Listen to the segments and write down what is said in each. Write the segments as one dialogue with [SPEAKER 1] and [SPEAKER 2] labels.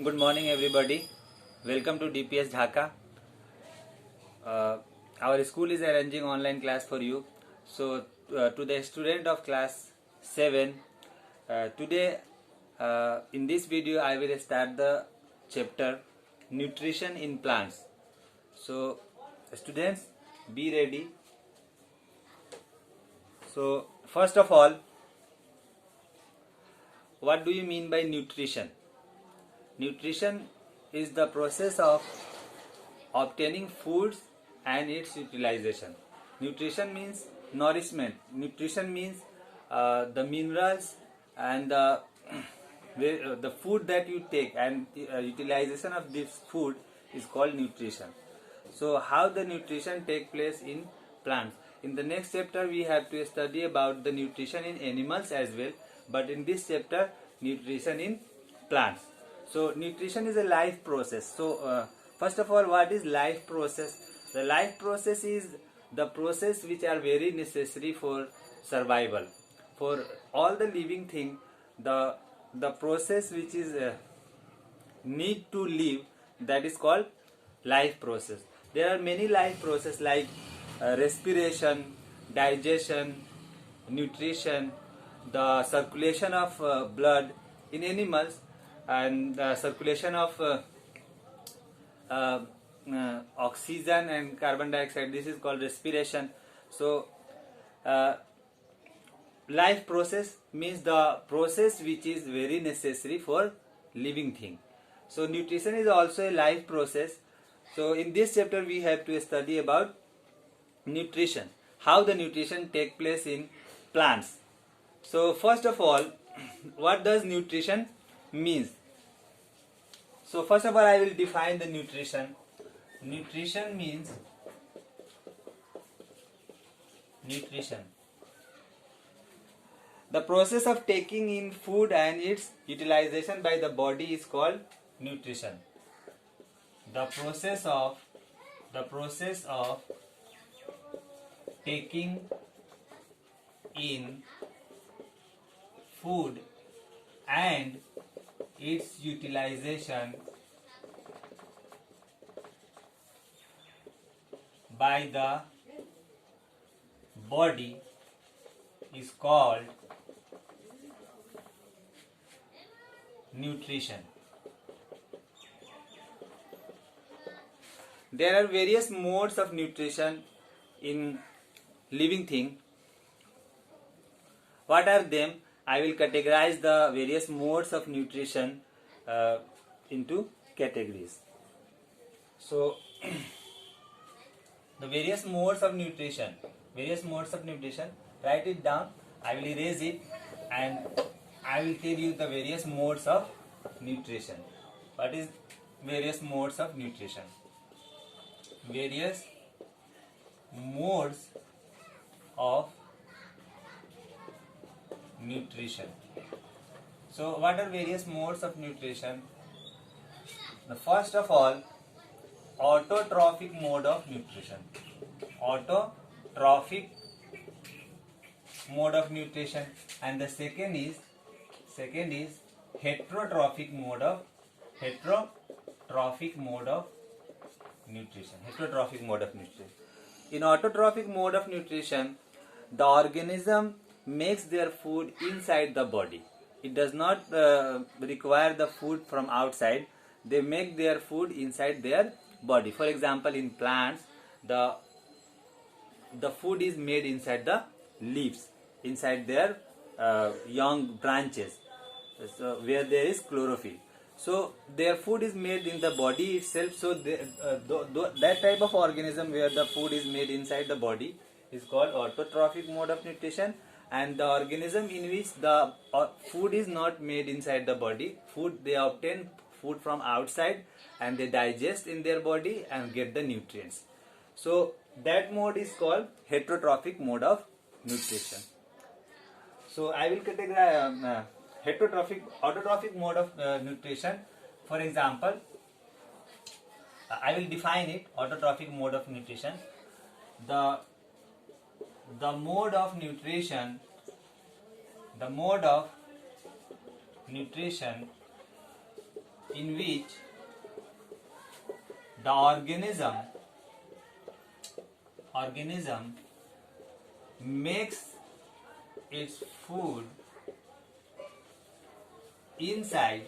[SPEAKER 1] Good morning, everybody. Welcome to DPS Dhaka. Our school is arranging online class for you. So, to the student of class 7, today in this video, I will start the chapter Nutrition in Plants. So, students, be ready. So, first of all, what do you mean by nutrition? Nutrition is the process of obtaining foods and its utilization. Nutrition means nourishment. Nutrition means the minerals and the food that you take, and utilization of this food is called nutrition. So how the nutrition take place in plants? In the next chapter we have to study about the nutrition in animals as well, but in this chapter nutrition in plants. So nutrition is a life process. So first of all, what is life process? The life process is the process which are very necessary for survival. For all the living thing, the process which is need to live, that is called life process. There are many life process like respiration, digestion, nutrition, the circulation of blood in animals, and the circulation of oxygen and carbon dioxide. This is called respiration. So life process means the process which is very necessary for living thing. So nutrition is also a life process. So in this chapter we have to study about nutrition, how the nutrition take place in plants. So first of all, what does nutrition means? So first of all, I will define the nutrition. Nutrition means the process of taking in food and its utilization by the body is called nutrition. The process of taking in food and its utilization by the body is called nutrition. There are various modes of nutrition in living thing. What are them? I will categorize the various modes of nutrition into categories. So the various modes of nutrition, write it down. I will erase it and I will tell you the various modes of nutrition. What is various modes of nutrition? Various modes of nutrition. So what are various modes of nutrition? The first of all, autotrophic mode of nutrition. Autotrophic mode of nutrition. And the second is heterotrophic mode of nutrition. In autotrophic mode of nutrition, the organism makes their food inside the body. It does not require the food from outside. They make their food inside their body. For example, in plants, the food is made inside the leaves, inside their young branches, so where there is chlorophyll. So their food is made in the body itself. So that type of organism where the food is made inside the body is called autotrophic mode of nutrition. And the organism in which the food is not made inside the body, they obtain food from outside and they digest in their body and get the nutrients. So that mode is called heterotrophic mode of nutrition. So I will categorize autotrophic mode of nutrition. For example, I will define it. Autotrophic mode of nutrition. The mode of nutrition in which the organism makes its food inside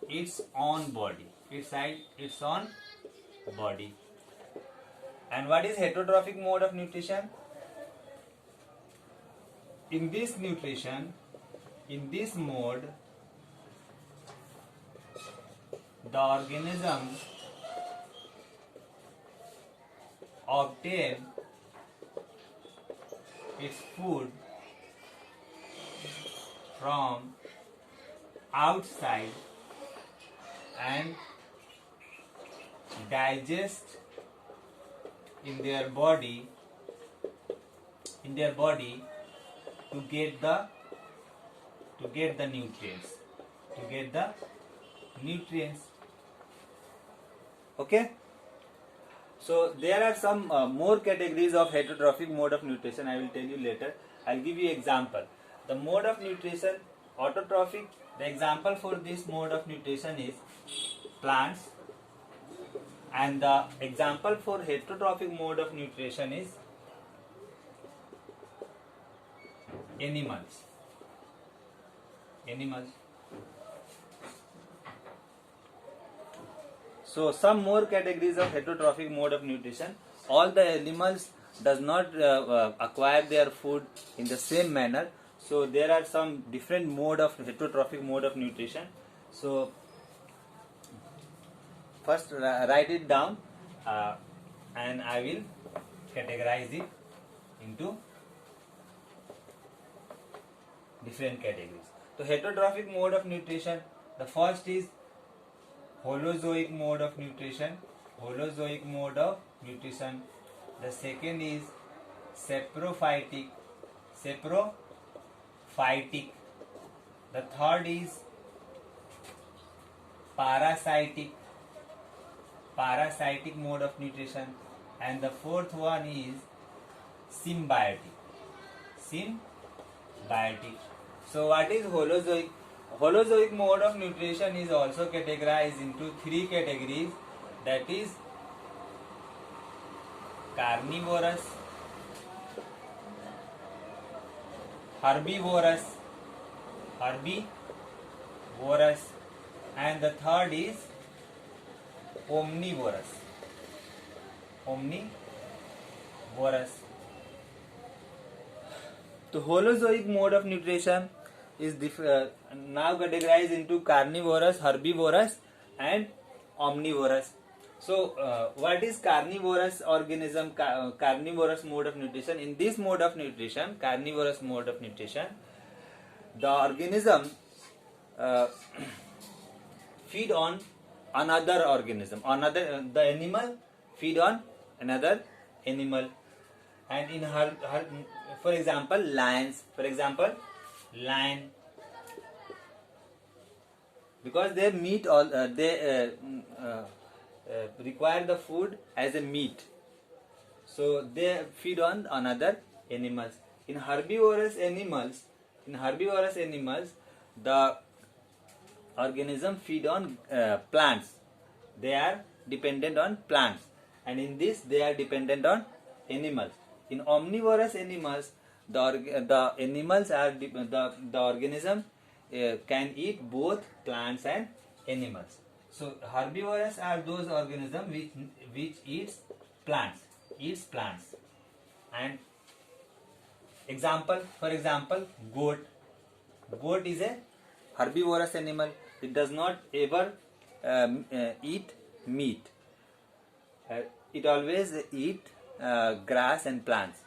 [SPEAKER 1] its own body, inside its own body. And what is heterotrophic mode of nutrition? In this nutrition, in this mode, the organism obtain its food from outside and digest in their body to get the nutrients. Okay, so there are some more categories of heterotrophic mode of nutrition. I will tell you later. I'll give you example. The mode of nutrition autotrophic, the example for this mode of nutrition is plants, and the example for heterotrophic mode of nutrition is animals. So some more categories of heterotrophic mode of nutrition. All the animals does not acquire their food in the same manner. So there are some different mode of heterotrophic mode of nutrition. So first write it down and I will categorize it into different categories. So heterotrophic mode of nutrition, the first is Holozoic mode of nutrition. The second is saprophytic. The third is parasitic mode of nutrition, and the fourth one is symbiotic. So what is Holozoic? Holozoic mode of nutrition is also categorized into three categories, that is carnivorous, herbivorous, and the third is omnivorous. The Holozoic mode of nutrition is now categorized into carnivorous, herbivorous, and omnivorous. So, what is carnivorous organism? Carnivorous mode of nutrition. In this mode of nutrition, carnivorous mode of nutrition, the organism feed on another organism. The animal feed on another animal, and in for example, lions. Lion, because their meat they require the food as a meat, so they feed on another animals. In herbivorous animals, the organism feed on plants. They are dependent on plants, and in this they are dependent on animals. In omnivorous animals, the animals are the organism can eat both plants and animals. So herbivorous are those organisms which eats plants. And for example, goat is a herbivorous animal. It does not ever eat meat. It always eat grass and plants.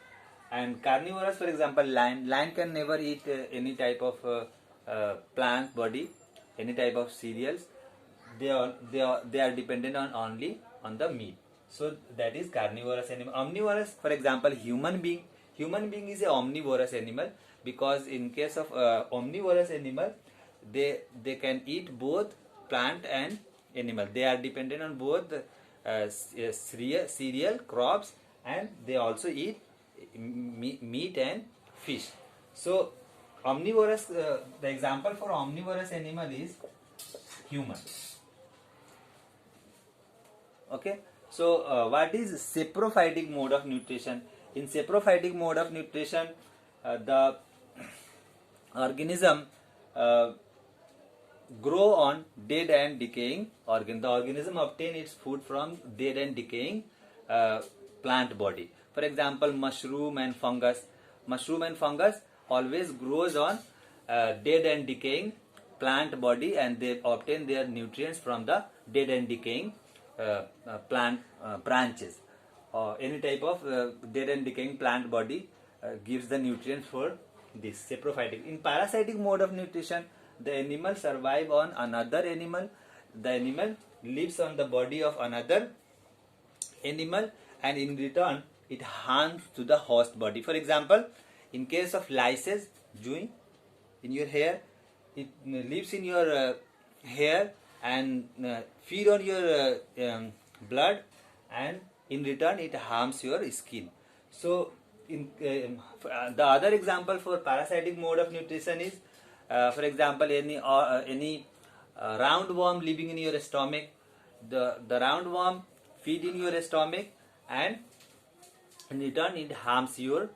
[SPEAKER 1] And carnivorous, for example, lion can never eat any type of plant body, any type of cereals. They are dependent only on the meat. So that is carnivorous animal. Omnivorous, for example, human being is a omnivorous animal, because in case of omnivorous animal, they can eat both plant and animal. They are dependent on both cereal crops, and they also eat meat and fish. So Omnivorous, the example for omnivorous animal is human. Okay, so what is saprophytic mode of nutrition? In saprophytic mode of nutrition, the organism grow on dead and decaying organ. The organism obtain its food from dead and decaying plant body. For example, mushroom and fungus. Mushroom and fungus always grows on dead and decaying plant body, and they obtain their nutrients from the dead and decaying plant branches. Any type of dead and decaying plant body gives the nutrients for this saprophytic. In parasitic mode of nutrition, the animal survive on another animal. The animal lives on the body of another animal, and in return it harms to the host body. For example, in case of lices, chewing in your hair, it lives in your hair and feed on your blood, and in return it harms your skin. So the other example for parasitic mode of nutrition is, for example, any roundworm living in your stomach. The roundworm feed in your stomach, and in return it harms your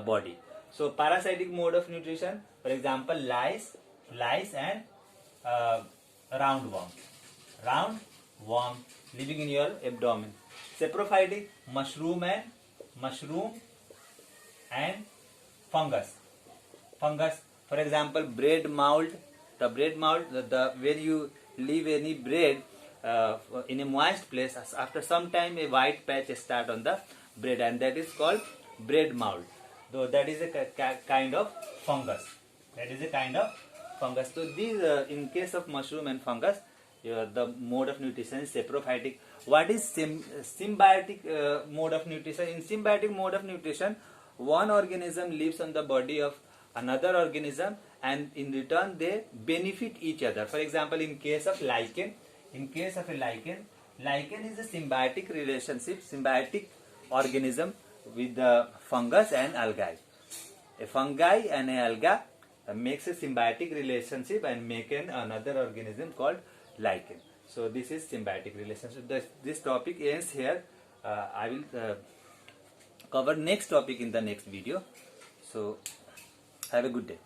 [SPEAKER 1] body. So parasitic mode of nutrition, for example, lice and roundworm living in your abdomen. Saprophytic, mushroom and fungus. For example, bread mold. The bread mold, where you leave any bread in a moist place, after some time a white patch start on the bread, and that is called bread mold. So that is a kind of fungus. So these, in case of mushroom and fungus, the mode of nutrition is saprophytic. What is symbiotic mode of nutrition? In symbiotic mode of nutrition, one organism lives on the body of another organism, and in return they benefit each other. For example, in case of lichen, lichen is a symbiotic organism with the fungus and algae. A fungi and a alga makes a symbiotic relationship and make another organism called lichen. So this is symbiotic relationship. This topic ends here. I will cover next topic in the next video. So have a good day.